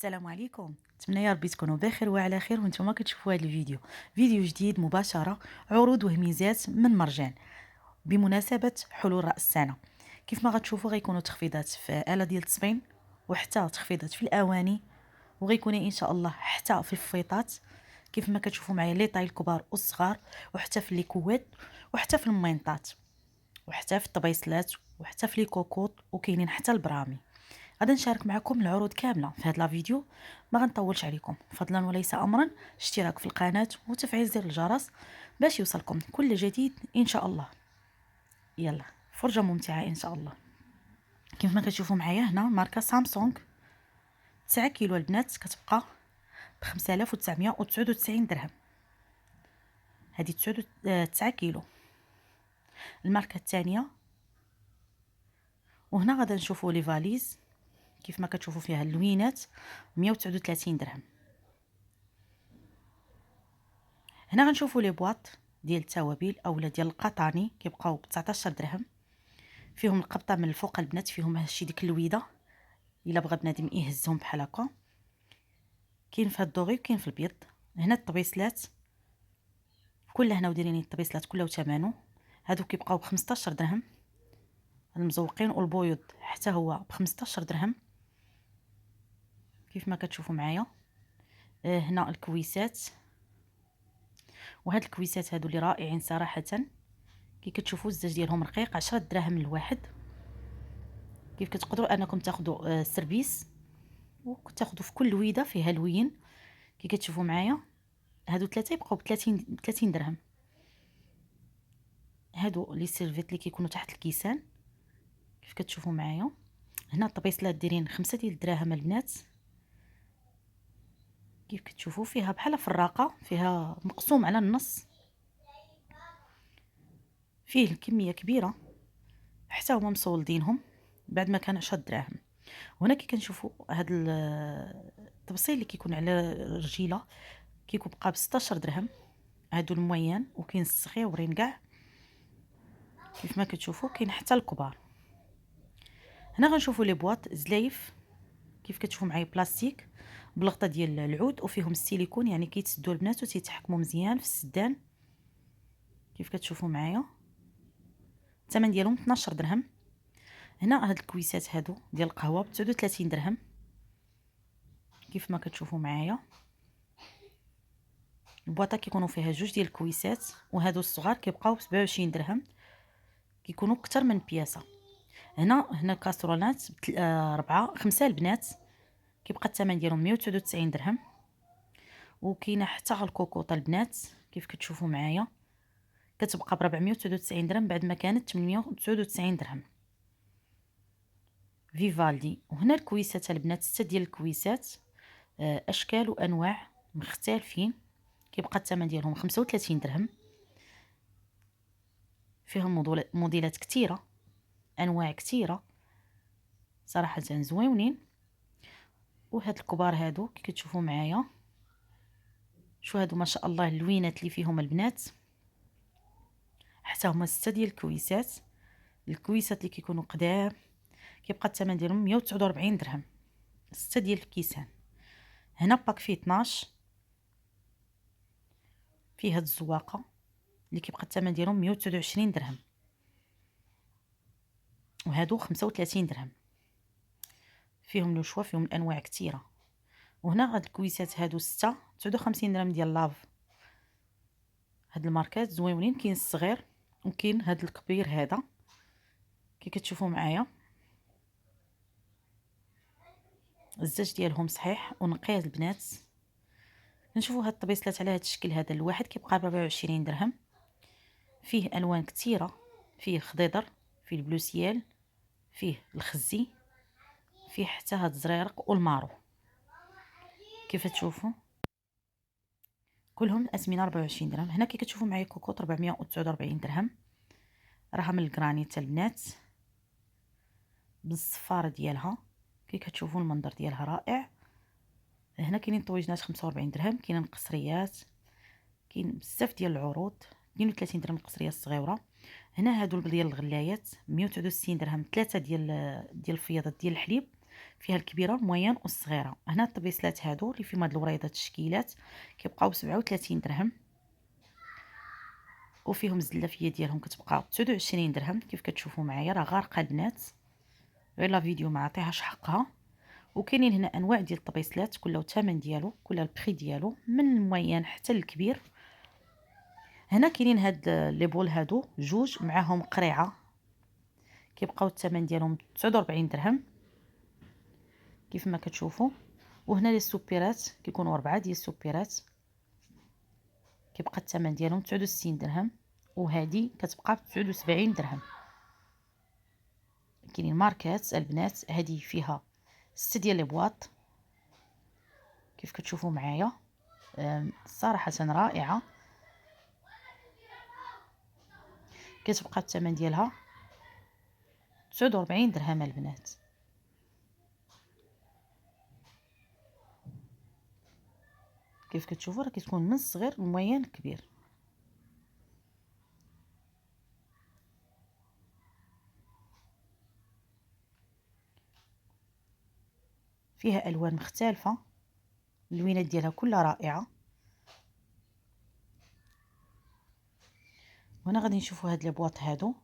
السلام عليكم. نتمنى يا ربي تكونوا بخير وعلى خير وانتم كتشوفوا هذا الفيديو. فيديو جديد مباشره، عروض وهميزات من مرجان بمناسبه حلول راس السنه. كيف ما غتشوفوا غيكونوا تخفيضات في آلة ديال التصبين، وحتى تخفيضات في الاواني، وغيكون ان شاء الله حتى في الفيطات كيف ما كتشوفوا معايا لي طاي الكبار والصغار، وحتى في لي كوات، وحتى في المينطات، وحتى في الطبيصلات، وحتى في لي كوكوط، وكاينين حتى البرامي. غادي نشارك معكم العروض كامله في هذا الفيديو. ما غنطولش عليكم، فضلا وليس امرا اشتراك في القناه وتفعيل زر الجرس باش يوصلكم كل جديد ان شاء الله. يلا فرجه ممتعه ان شاء الله. كيف ما كتشوفوا معايا هنا ماركه سامسونج 9 كيلو البنات كتبقى ب 5999 درهم. هذه 9 كيلو. الماركه الثانيه، وهنا غادي نشوفوا لي فاليز كيف ما كتشوفوا فيها اللوينات 139 درهم. هنا غنشوفوا لي بواط ديال التوابل اولا ديال القطاني كيبقاو ب 19 درهم. فيهم القبطه من الفوق البنات، فيهم هادشي ديك اللويده الا بغى بنادم يهزهم بحال هكا. كاين في هاد الدوغي وكاين في البيض. هنا الطبيصلات كلها هنا ودايرين الطبيصلات كلها وثمنه. هادو كيبقاو ب 15 درهم. المزوقين والبيض حتى هو ب 15 درهم كيف ما كتشوفوا معايا. هنا الكويسات، وهاد الكويسات هادو اللي رائعين صراحه. كي كتشوفوا الزاج ديالهم رقيق 10 دراهم الواحد. كيف كتقدروا انكم تاخذوا سيرفيس وتاخذوا في كل لويده فيها لوين. كي كتشوفوا معايا هادو ثلاثه يبقاو ب 30 درهم. هادو لي سيرفيت اللي كيكونوا تحت الكيسان كيف كتشوفوا معايا. هنا الطبيصلات دايرين 5 ديال الدراهم البنات. كيف كتشوفوا فيها بحال فراقه، فيها مقسوم على النص، فيه الكميه كبيره حتى هما مصولدينهم بعد ما كان 10 دراهم. وهنا كي كنشوفوا هاد الطبسيل اللي كيكون على الرجيله كيكون بقى ب 16 درهم. هادو المويان وكاين الصغيورين كاع كيف ما كتشوفوا، كاين حتى الكبار. هنا غنشوفوا لي بواط زلايف كيف كتشوفوا معايا بلاستيك بلغطه ديال العود، وفيهم السيليكون يعني كيتسدوا البنات وتيتحكموا مزيان في السدان كيف كتشوفوا معايا. الثمن ديالهم 12 درهم. هنا هاد الكويسات هادو ديال القهوه ب 39 درهم كيف ما كتشوفوا معايا. البواطه كيكونوا فيها جوج ديال الكويسات، وهادو الصغار كيبقاو ب 27 درهم، كيكونوا اكثر من بياسه. هنا الكاسرولات 4 5 البنات كيبقى الثمن ديالهم 199 درهم. وكاينه حتى الكوكوط البنات كيف كتشوفوا معايا كتبقى ب 499 درهم بعد ما كانت 899 درهم. فيفالدي. وهنا الكويسات البنات 6 ديال الكويسات، اشكال وانواع مختلفين كيبقى الثمن ديالهم 35 درهم. فيهم موديلات كثيره، انواع كثيره صراحه زويونين. وهاد الكبار هادو كي كتشوفوا معايا، شو هادو ما شاء الله اللوينات اللي فيهم البنات. حتى هما 6 ديال الكويسات. الكويسات اللي كيكونوا قدام كيبقى الثمن ديالهم 149 درهم. 6 ديال الكيسان. هنا باك فيه 12 فيه هاد الزواقه اللي كيبقى الثمن ديالهم 129 درهم، وهادو 35 درهم. فيهم لو شوا، فيهم الانواع كثيره. وهنا هاد الكويسات هادو 6 59 درهم ديال لاف. هاد الماركات زويونين، كاين الصغير وكاين هاد الكبير هذا كي كتشوفوا معايا. الزاج ديالهم صحيح ونقي البنات. نشوفوا هاد الطبيصلات على هاد الشكل هذا الواحد كيبقى ب 24 درهم. فيه الوان كثيره، فيه الخضيضر، فيه البلوسيال، فيه الخزي، فيه حتى هاد الزريرق والمارو كيف تشوفوا كلهم الأثمنة 24 درهم. هنا كي كتشوفوا معايا كوكوط 449 درهم، راها من الجرانيت البنات بالصفاره ديالها. كي كتشوفوا المنظر ديالها رائع. هنا كاينين طويجنات 45 درهم، كاينين قصريات، كاين بزاف ديال العروض. 32 درهم القصريه الصغيره. هنا هادو ديال الغلايات 169 درهم، 3 ديال الفياضات ديال الحليب فيها الكبيره الموين والصغيره. هنا الطبيسلات هادو اللي فيهم هاد الوريضات التشكيلات كيبقاو ب 37 درهم، وفيهم الزلافيه ديالهم كتبقى ب 29 درهم. كيف كتشوفوا معايا راه غارقه البنات، غير لا فيديو ما عطيهاش حقها. وكاينين هنا انواع ديال الطبيسلات، كل الثمن ديالو كل البري ديالو من الموين حتى الكبير. هنا كاينين هاد لي بول هادو جوج معاهم قريعه، كيبقاو الثمن ديالهم 49 درهم كيف ما كتشوفوا. وهنا لي سوبيرات كيكونوا 4 ديال السوبيرات، كيبقى الثمن ديالهم 69 درهم، وهذه كتبقى ب 79 درهم. كاينين ماركات البنات، هذه فيها 6 ديال لي بواط كيف كتشوفوا معايا، صراحه رائعه. كتبقى الثمن ديالها 49 درهم البنات. كيف كتشوفوا راه كتكون من الصغير الموين الكبير. فيها الوان مختلفه، اللوينات ديالها كلها رائعه. وهنا غادي نشوفوا هاد لي بواط هادو.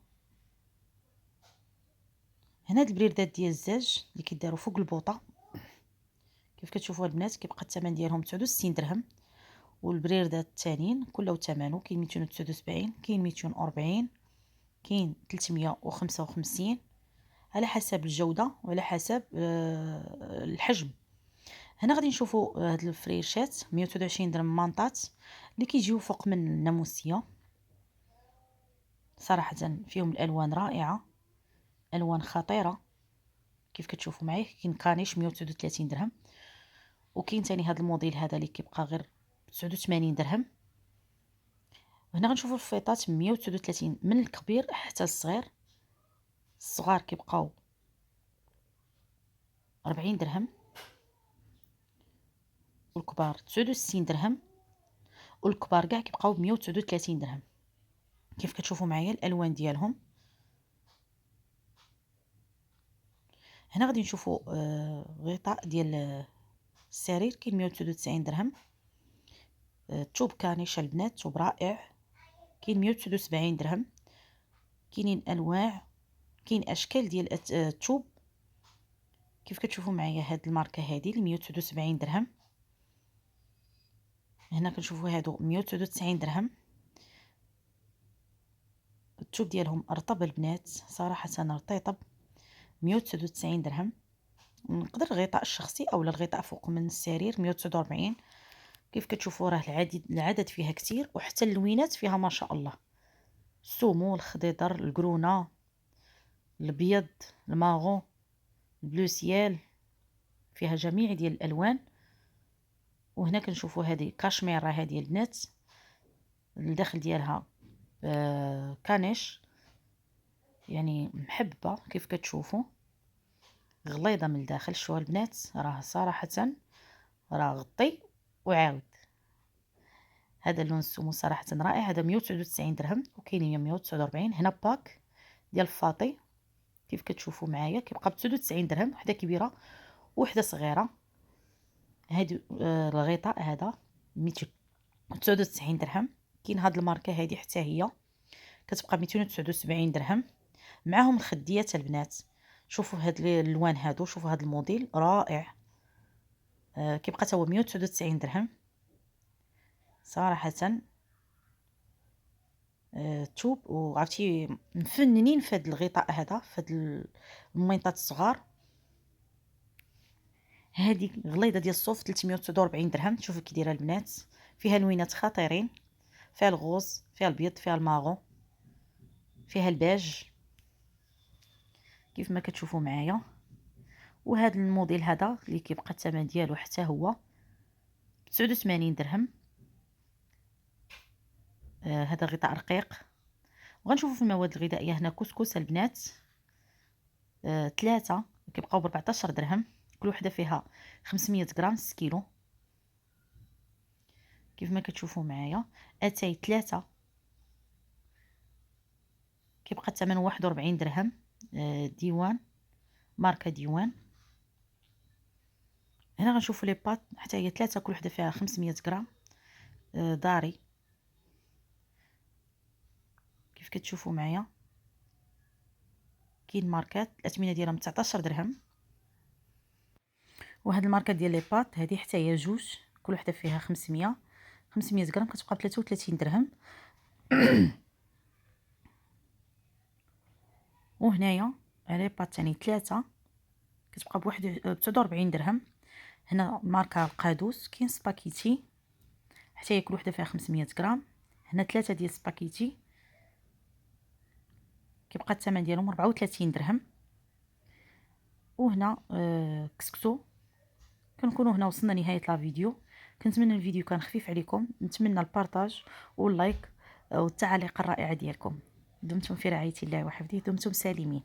هنا هاد البريردات ديال الزاج اللي كيداروا فوق البوطه، كيف كتشوفوا البنات كيبقى الثمن ديالهم 69 درهم. والبريردات الثانيين كله ثمنه كاين 279، كاين 240، كاين 355 على حسب الجوده وعلى حسب الحجم. هنا غادي نشوفوا هاد الفريشات 123 درهم مانطات اللي كيجيو فوق من الناموسيه. صراحه فيهم الالوان رائعه، الوان خطيره. كيف كتشوفوا معايا كاين كانيش 139 درهم، وكاين ثاني هذا الموديل هذا اللي كيبقى غير 89 درهم. وهنا غنشوفوا الفيطات 139 من الكبير حتى الصغير. الصغار كيبقاو 40 درهم، والكبار 69 درهم، والكبار كاع كيبقاو ب 139 درهم. كيف كتشوفوا معايا الالوان ديالهم. هنا غادي نشوفوا غطاء ديال السرير كاين 199 درهم. توب كانيش البنات، توب رائع، كاين 179 درهم. كاينين انواع، كاين اشكال ديال التوب. كيف كتشوفوا معايا هاد الماركه هذه ل 179 درهم. هنا كنشوفوا هادو 199 درهم. التوب ديالهم رطب البنات، صراحه رطيطب، 199 درهم. نقدر الغطاء الشخصي او الغطاء فوق من السرير 149. كيف كتشوفوا راه العدد فيها كتير، وحتى اللوينات فيها ما شاء الله، السومو، الخضيضر، الكرونا، الابيض، الماغون، البلو سيال، فيها جميع ديال الالوان. وهنا كنشوفوا هذه كاشميره هذه البنات، الداخل ديالها كانيش يعني محبه. كيف كتشوفوا غليظه من الداخل. شو البنات راه صراحه راه غطي وعاود. هذا اللون السومو صراحه رائع. هذا 199 درهم، وكاينين 149. هنا باك ديال الفاطي كيف كتشوفوا معايا كيبقى ب 99 درهم، وحده كبيره وحده صغيره. هذه الغطاء هذا 299 درهم. كاين هاد الماركه هذه حتى هي كتبقى 279 درهم. معاهم الخديات البنات. شوفوا هاد الالوان هادو، شوفوا هاد الموديل رائع. كيبقى حتى هو 199 درهم. صراحه توب، وعرفتي مفننين في هاد الغطاء هذا، في هاد الميطات الصغار. هذه غليظه ديال الصوف 349 درهم. شوفوا كي دايره البنات، فيها لوينات خطيرين، فيها الغوز، فيها البيض، فيها الماغون، فيها الباج كيف ما كتشوفوا معايا. وهذا الموديل هذا اللي كيبقى الثمن ديالو حتى هو 89 درهم. هذا غطاء رقيق. وغنشوفوا في المواد الغذائيه هنا كسكس البنات، 3 كيبقاو ب 14 درهم. كل وحده فيها 500 غرام 6 كيلو. كيف ما كتشوفوا معايا اتاي 3 كيبقى الثمن 41 درهم. ديوان، ماركه ديوان. هنا غنشوفوا لي بات حتى هي 3 كل وحده فيها 500 غرام داري كيف كتشوفوا معايا. كاين ماركات الاثمنه ديالها 19 درهم. وهاد الماركه ديال لي بات هذه حتى هي جوج كل وحده فيها 500 غرام كتبقى ب 33 درهم. وهنايا لي بات ثاني 3 كتبقى بواحد ب 49 درهم. هنا ماركه القادوس. كاين سباكيتي حتى هي كل وحده فيها 500 غرام. هنا 3 ديال سباكيتي كيبقى الثمن ديالهم 34 درهم. وهنا كسكسو. كنكونوا هنا وصلنا نهايه لا فيديو. كنتمنى الفيديو كان خفيف عليكم، نتمنى البارطاج واللايك والتعاليق الرائعه ديالكم. دمتم في رعايه الله وحفظه، دمتم سالمين.